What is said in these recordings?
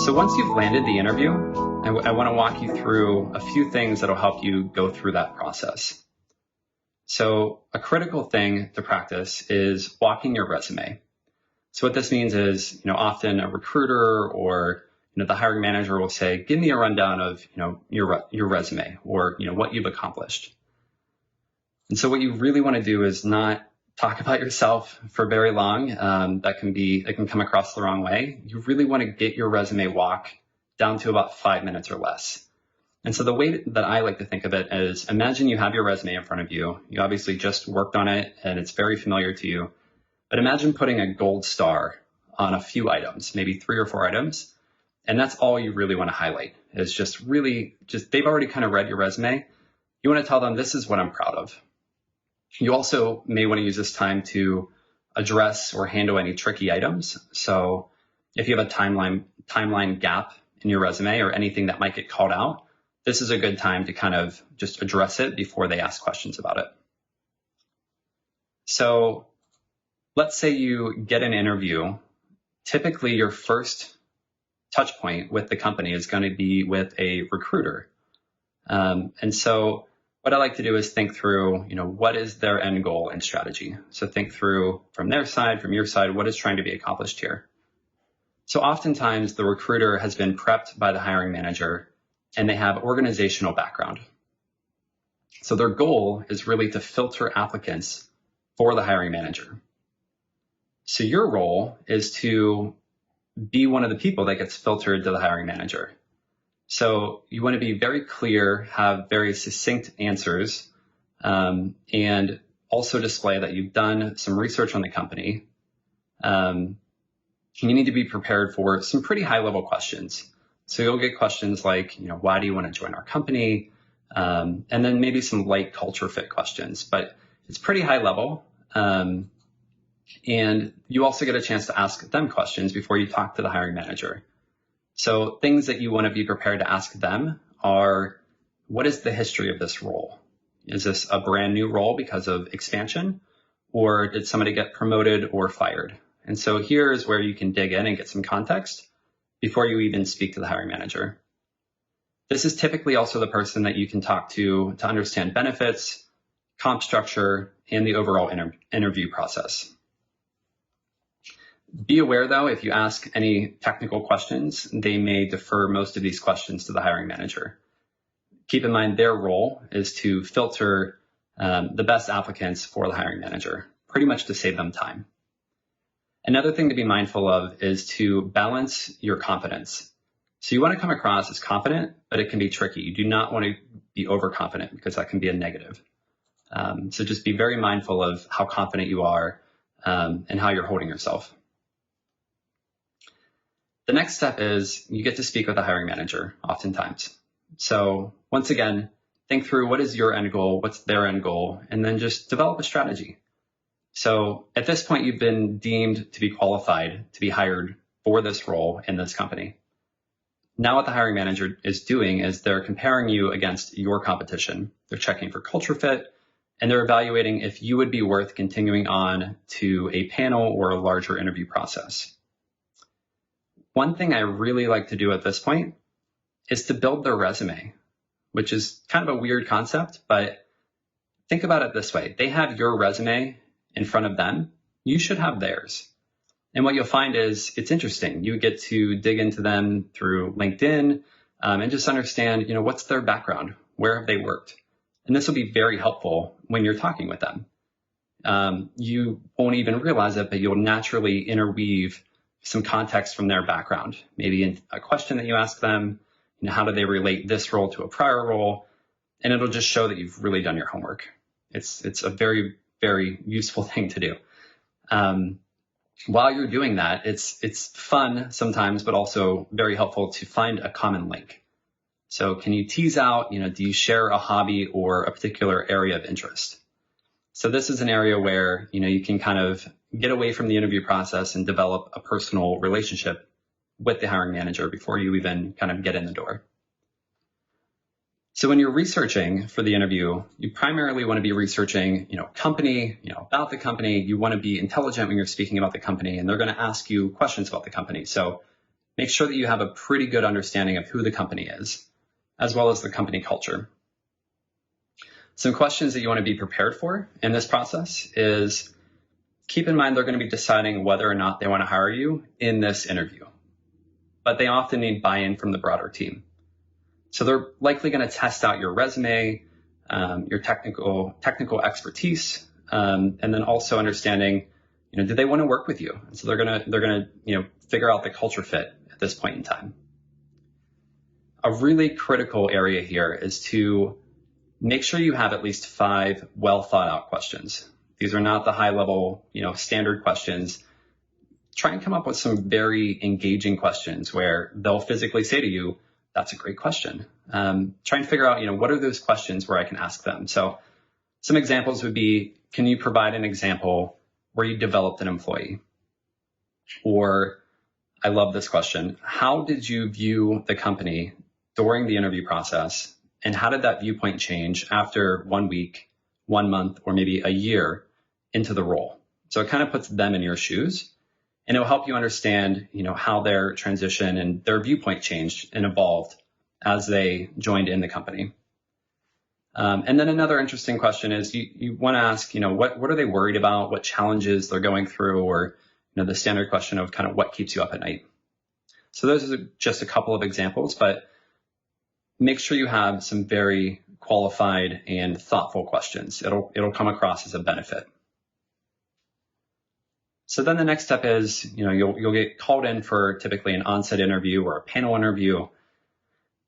So once you've landed the interview, I want to walk you through a few things that'll help you go through that process. So a critical thing to practice is walking your resume. So what this means is, often a recruiter or the hiring manager will say, give me a rundown of your resume or what you've accomplished. And so what you really want to do is not talk about yourself for very long. That can come across the wrong way. You really want to get your resume walk down to about 5 minutes or less. And so the way that I like to think of it is, imagine you have your resume in front of you. You obviously just worked on it and it's very familiar to you. But imagine putting a gold star on a few items, maybe 3 or 4 items. And that's all you really want to highlight is they've already kind of read your resume. You want to tell them, this is what I'm proud of. You also may want to use this time to address or handle any tricky items. So if you have a timeline gap in your resume or anything that might get called out, this is a good time to kind of just address it before they ask questions about it. So let's say you get an interview. Typically, your first touch point with the company is going to be with a recruiter. And so what I like to do is think through, what is their end goal and strategy? So think through from their side, from your side, what is trying to be accomplished here? So oftentimes the recruiter has been prepped by the hiring manager and they have organizational background. So their goal is really to filter applicants for the hiring manager. So your role is to be one of the people that gets filtered to the hiring manager. So you want to be very clear, have very succinct answers, and also display that you've done some research on the company. You need to be prepared for some pretty high-level questions. So you'll get questions like, why do you want to join our company? And then maybe some light culture fit questions, but it's pretty high level. And you also get a chance to ask them questions before you talk to the hiring manager. So things that you want to be prepared to ask them are, what is the history of this role? Is this a brand new role because of expansion, or did somebody get promoted or fired? And so here is where you can dig in and get some context before you even speak to the hiring manager. This is typically also the person that you can talk to understand benefits, comp structure, and the overall interview process. Be aware, though, if you ask any technical questions, they may defer most of these questions to the hiring manager. Keep in mind their role is to filter the best applicants for the hiring manager, pretty much to save them time. Another thing to be mindful of is to balance your confidence. So you want to come across as confident, but it can be tricky. You do not want to be overconfident because that can be a negative. So just be very mindful of how confident you are and how you're holding yourself. The next step is you get to speak with the hiring manager oftentimes. So once again, think through what is your end goal, what's their end goal, and then just develop a strategy. So at this point, you've been deemed to be qualified to be hired for this role in this company. Now what the hiring manager is doing is they're comparing you against your competition. They're checking for culture fit, and they're evaluating if you would be worth continuing on to a panel or a larger interview process. One thing I really like to do at this point is to build their resume, which is kind of a weird concept, but think about it this way. They have your resume in front of them. You should have theirs. And what you'll find is it's interesting. You get to dig into them through LinkedIn and just understand, what's their background? Where have they worked? And this will be very helpful when you're talking with them. You won't even realize it, but you'll naturally interweave some context from their background, maybe in a question that you ask them, how do they relate this role to a prior role? And it'll just show that you've really done your homework. It's a very, very useful thing to do. While you're doing that, it's fun sometimes, but also very helpful to find a common link. So can you tease out, do you share a hobby or a particular area of interest? So this is an area where, you can kind of get away from the interview process and develop a personal relationship with the hiring manager before you even kind of get in the door. So when you're researching for the interview, you primarily want to be researching, company, about the company. You want to be intelligent when you're speaking about the company, and they're going to ask you questions about the company. So make sure that you have a pretty good understanding of who the company is, as well as the company culture. Some questions that you want to be prepared for in this process is, keep in mind they're going to be deciding whether or not they want to hire you in this interview, but they often need buy-in from the broader team. So they're likely going to test out your resume, your technical expertise, and then also understanding, do they want to work with you? And so they're gonna figure out the culture fit at this point in time. A really critical area here is to make sure you have at least 5 well thought out questions. These are not the high level, standard questions. Try and come up with some very engaging questions where they'll physically say to you, that's a great question. Try and figure out, what are those questions where I can ask them. So some examples would be, can you provide an example where you developed an employee? Or, I love this question, how did you view the company during the interview process? And how did that viewpoint change after 1 week, 1 month, or maybe a year into the role? So it kind of puts them in your shoes, and it'll help you understand, how their transition and their viewpoint changed and evolved as they joined in the company. And then another interesting question is you want to ask, what are they worried about? What challenges they're going through, or, the standard question of kind of what keeps you up at night. So those are just a couple of examples, but make sure you have some very qualified and thoughtful questions. It'll come across as a benefit. So then the next step is, you'll get called in for typically an on-site interview or a panel interview.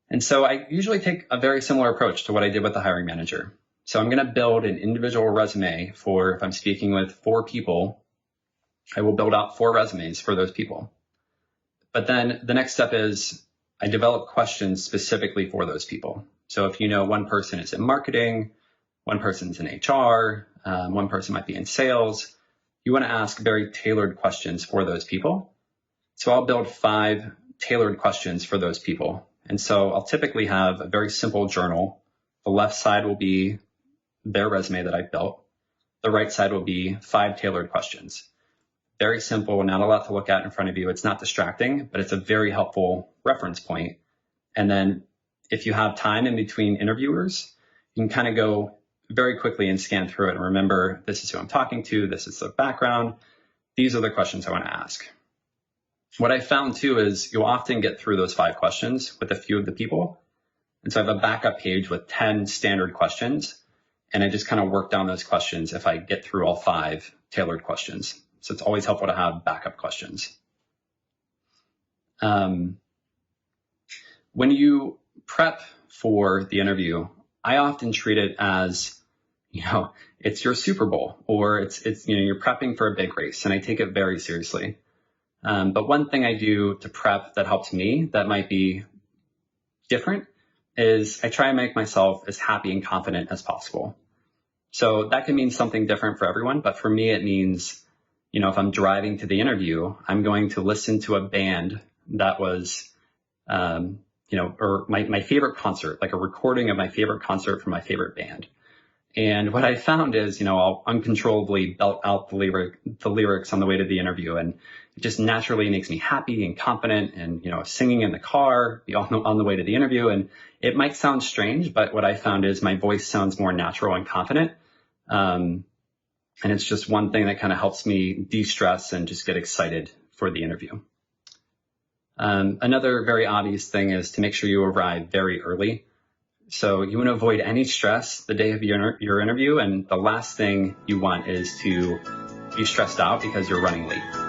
And so I usually take a very similar approach to what I did with the hiring manager. So I'm going to build an individual resume for, if I'm speaking with 4 people, I will build out 4 resumes for those people. But then the next step is I develop questions specifically for those people. So if one person is in marketing, one person's in HR, one person might be in sales, you want to ask very tailored questions for those people. So I'll build 5 tailored questions for those people. And so I'll typically have a very simple journal. The left side will be their resume that I built. The right side will be 5 tailored questions. Very simple, not a lot to look at in front of you. It's not distracting, but it's a very helpful reference point. And then if you have time in between interviewers, you can kind of go very quickly and scan through it and remember, this is who I'm talking to, this is the background, these are the questions I want to ask. What I found too is you'll often get through those 5 questions with a few of the people. And so I have a backup page with 10 standard questions, and I just kind of work down those questions if I get through all 5 tailored questions. So it's always helpful to have backup questions. When you prep for the interview, I often treat it as, it's your Super Bowl, or it's you're prepping for a big race, and I take it very seriously. But one thing I do to prep that helps me that might be different is I try and make myself as happy and confident as possible. So that can mean something different for everyone, but for me, it means, if I'm driving to the interview, I'm going to listen to a band that was, or my favorite concert, like a recording of my favorite concert from my favorite band. And what I found is, I'll uncontrollably belt out the lyrics on the way to the interview, and it just naturally makes me happy and confident, and, singing in the car, on the way to the interview. And it might sound strange, but what I found is my voice sounds more natural and confident. And it's just one thing that kind of helps me de-stress and just get excited for the interview. Another very obvious thing is to make sure you arrive very early. So you want to avoid any stress the day of your interview, and the last thing you want is to be stressed out because you're running late.